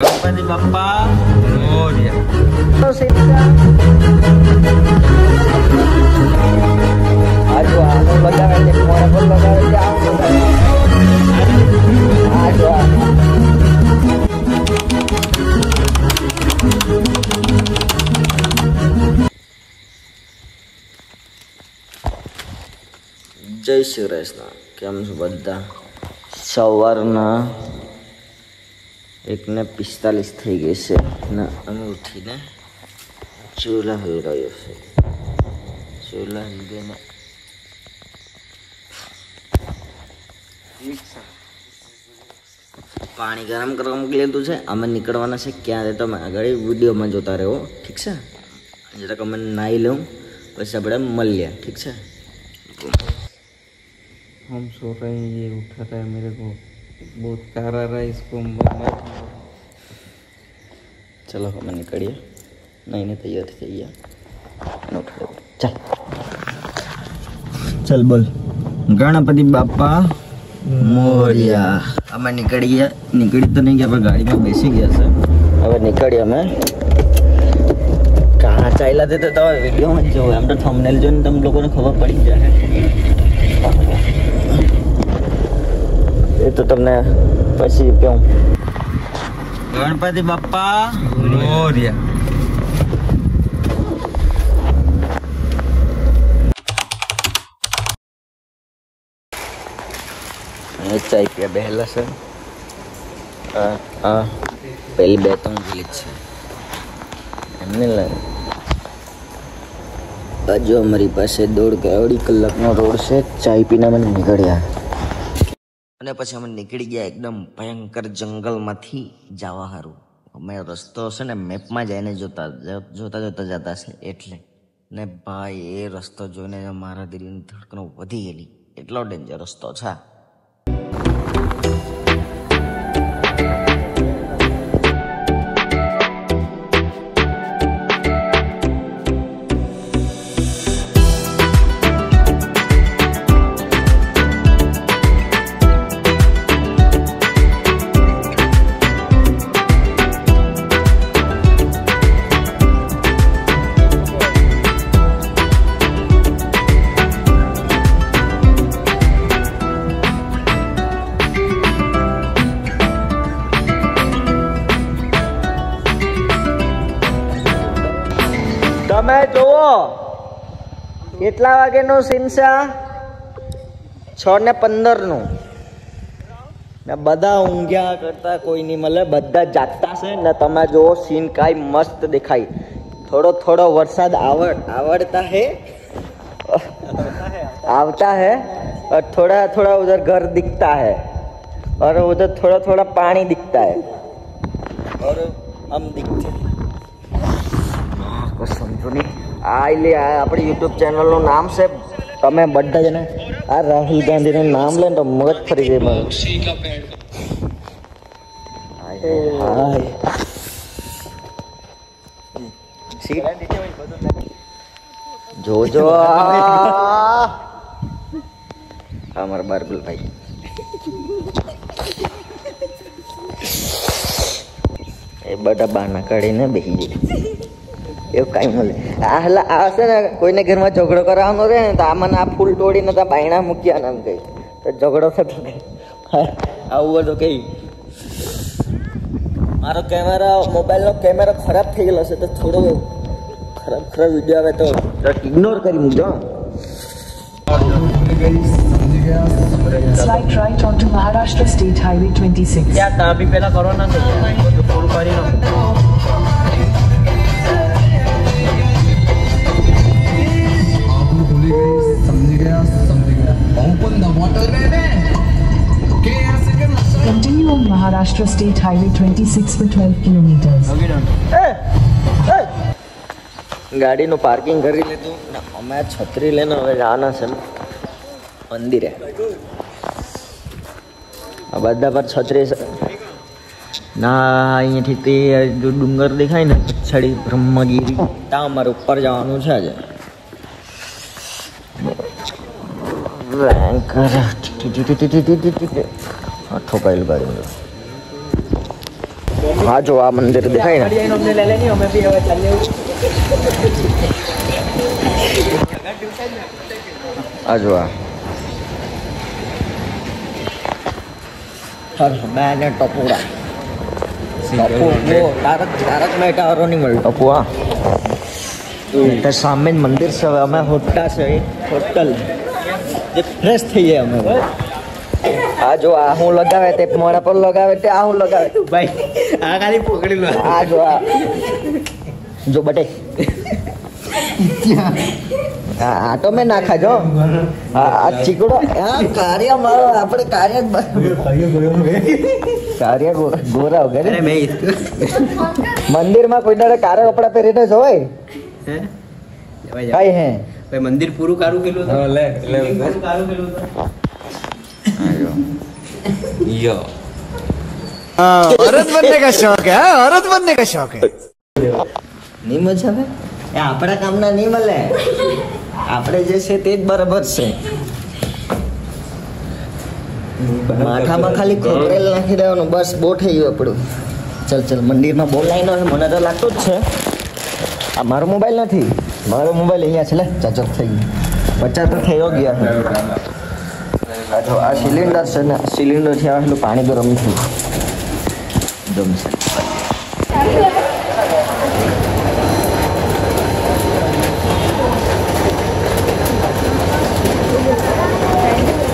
गणपति बप्पा मोरया। आजो आनो लगावे ते मोरा पर लगावे ते आनो आजो जय श्री कृष्ण। केम छो बधा? सवारना 1:45 થઈ ગઈ છે ને અમે ઉઠીને ચૂલા હલગાવ્યો છે। ચૂલા હલગાવીને પાણી ગરમ કરવા મૂકી લીધું છે। અમે નીકળવાના છે ક્યાં છે તમે આગળ વિડીયોમાં જોતા રહો, ઠીક છે? જરાક અમે નાહી લઉં પછી આપણે મળીએ, ઠીક છે? हम सो रहे हैं, ये उठा रहा है मेरे को, बहुत प्यार आ रहा है इसको। चलो हम निकलिए, नहीं तैयार थी गया, चल चल बोल गणपति बापा मोरया। અમે નીકળી તો નહીં ગયા, પણ ગાડીમાં બેસી ગયા છે। હવે નીકળીએ અમે। કहाँ ચાલ્યા તે તો વિડીયોમાં જ જોવો, આમ તો થંબનેલ જોઈને તમને લોકોને ખબર પડી જાય। એ તો તમને પછી કહું। गणपति बापा मोरया। चाय पिया बहेला से पहली बेतन विलेज है एमने लागे बाजू अमरी पासे दौड़ के अढ़ी कलाकनो रोड से चाय पीना मैंने निकलिया અને પછી અમે નીકળી ગયા એકદમ ભયંકર જંગલમાંથી જવા હારું। અમે રસ્તો છે ને મેપમાં જઈને જોતા જતા છે એટલે ને ભાઈ એ રસ્તો જોઈને મારા દિલની ધડકનો વધી ગયેલી, એટલો ડેન્જર રસ્તો છે। તમે જોવો કેટલા વાગેનો સીન છે? 6:15 ને બધા ઊંઘ્યા કરતા કોઈ નહીં મળે, બધા જાગતા છે ને તમે જોવો સીન કાંઈ મસ્ત દેખાય। થોડો થોડો વરસાદ आवड़ता है आवता है और थोड़ा थोड़ा उधर घर दिखता है और उधर थोड़ा थोड़ा पानी दिखता है और हम दिखते हैं। समझो नहीं ले अपने यूट्यूब चैनल નું નામ છે, તમે બધા જને આ રાહુલ ગાંધી નું નામ લે તો મગજ ફરી જાય મારું। જોજો અમારા બારબલ ભાઈ એ બધા બાના કાઢીને બેસી જાય। એવું કાંઈ મળે આ હશે ને કોઈને ઘરમાં ઝઘડો કરાવવાનો રહે ને તો આમાં આ ફૂલ તોડીને તો બાયણા મૂક્યા ને એમ કહી તો ઝઘડો થતો આવું બધું કહી। મારો મોબાઈલનો કેમેરો ખરાબ થઈ ગયેલો છે તો થોડો ખરાબ વિડીયો આવે તો ઇગ્નોર કરી મૂકજો। Slight right onto Maharashtra State Highway 26. क्या ता भी पहला कोरोना से फुल करी no Continue on Maharashtra State Highway 26 for 12 kilometers. ગાડીનું પાર્કિંગ કરી લીધું ને અમે છત્રી લઈને હવે જવાના છે મંદિરે। આ બધા પર છત્રી ના અહીંયાથી તે જો ડુંગર દેખાય ને પછાડી બ્રહ્મગીરી ત્યાં અમારે ઉપર જવાનું છે આજે। ઠોકાયેલું ગાડી હા જો આ મંદિર દેખાય ને, આ જો આ મેં ટપુડા ટપુ वो तारक मेहता और नहीं मिल टपू हाँ तो सामने मंदिर से અમે હોટા છે હોટલ જે ફ્રેશ થઈ જાય અમે આ જો આ હું લગાવે તે મોડા પર લગાવે તે આ હું લગાવે ભાઈ આ ખાલી પકડી લો આ જો આ જો બટે આ તો મેં નાખા જો આ ચીકડો આ કાર્ય મારો આપણે કાર્ય ગોરા વગેરે મંદિરમાં કોઈ દાડે કારા કપડા પહેરીને જોવાય કઈ હે ભાઈ મંદિર પૂરું કારું કેલું લે પૂરું કારું કેલું યો औरत बनने का शौक है औरत बनने का शौक है નહીં મજા આવે એ આપણા કામના નહીં મળે આપણે જે છે તે જ બરાબર છે માથામાં ખાલી ખોપરેલ નાખી દેવાનું બસ બહુ થઈ ગયું આપણું ચલ મંદિરમાં બહુ લાઈનો છે મને તો લાગતું જ છે આ મારો મોબાઈલ નથી મારો મોબાઈલ અહીંયા છે લે ચાર્જર થઈ ગયું 50 તો થઈ ગયા આ જો આ સિલિન્ડર છે ને સિલિન્ડરથી આવેલું પાણી ગરમ થયું એકદમ છે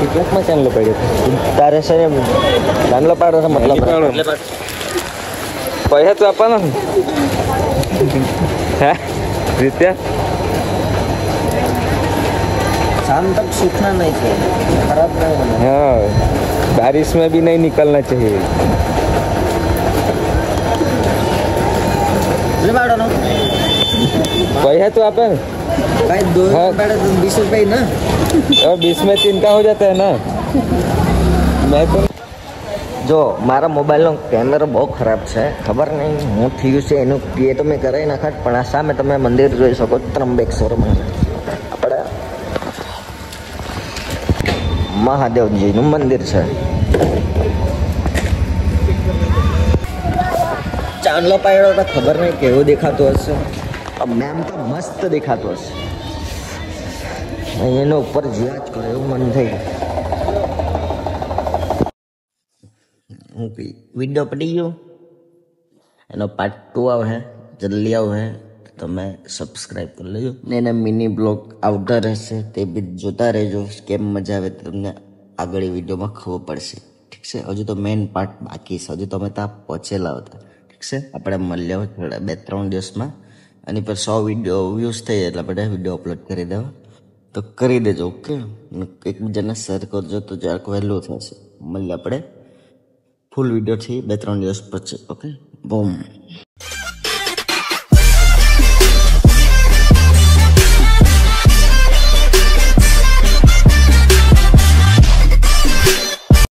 કેટલાકમાં ચાંદલો પડ્યો તારે છે ને ચાંદલો પાડો છે મતલબ પૈસા તો આપવાના ને હે રીત્યા शाम तक सूखना नहीं चाहिए खराब नहीं होना हाँ बारिश में भी नहीं निकलना चाहिए ले बाड़ो ना पैसा तो आपे भाई दो हाँ। बैठे तो 20 रुपए ही ना और 20 में 3 का हो जाता है ना मैं तो જો મારા મોબાઈલનો કેમેરો બહુ ખરાબ છે ખબર નહીં હું થયું છે એનું એ તો મેં કરાવી નાખાત પણ આ સામે તમે મંદિર જોઈ શકો ત્રંબકેશ્વર મંદિર આપણે મહાદેવજીનું મંદિર છે ચાંદલો પાડ્યો તો ખબર નહીં કેવો દેખાતો હશે મેમ તો મસ્ત દેખાતો હશે એનો ઉપર જ્યાં જ કરે એવું મન થઈ હું વિડીયો પડી ગયો એનો પાર્ટ 2 આવે જલ્દી આવે તમે સબસ્ક્રાઈબ કરી લેજો ને એના મિની બ્લોગ આવતા રહેશે તે બી જોતા રહેજો કેમ મજા આવે તમને આગળ વિડીયોમાં ખબર પડશે ઠીક છે હજુ તો મેઇન પાર્ટ બાકી છે હજુ તમે ત્યાં પહોંચેલા હતા ઠીક છે આપણે મળ્યા થોડા 2-3 દિવસમાં અને પર 100 વિડીયો વ્યૂઝ થઈ એટલે આપણે વિડીયો અપલોડ કરી દેવા તો કરી દેજો ઓકે એકબીજાને શેર કરજો તો જરાક વહેલું થશે મળીએ આપણે ફૂલ વિડીયો થી 2-3 દિવસ પછી ઓકે બૂમ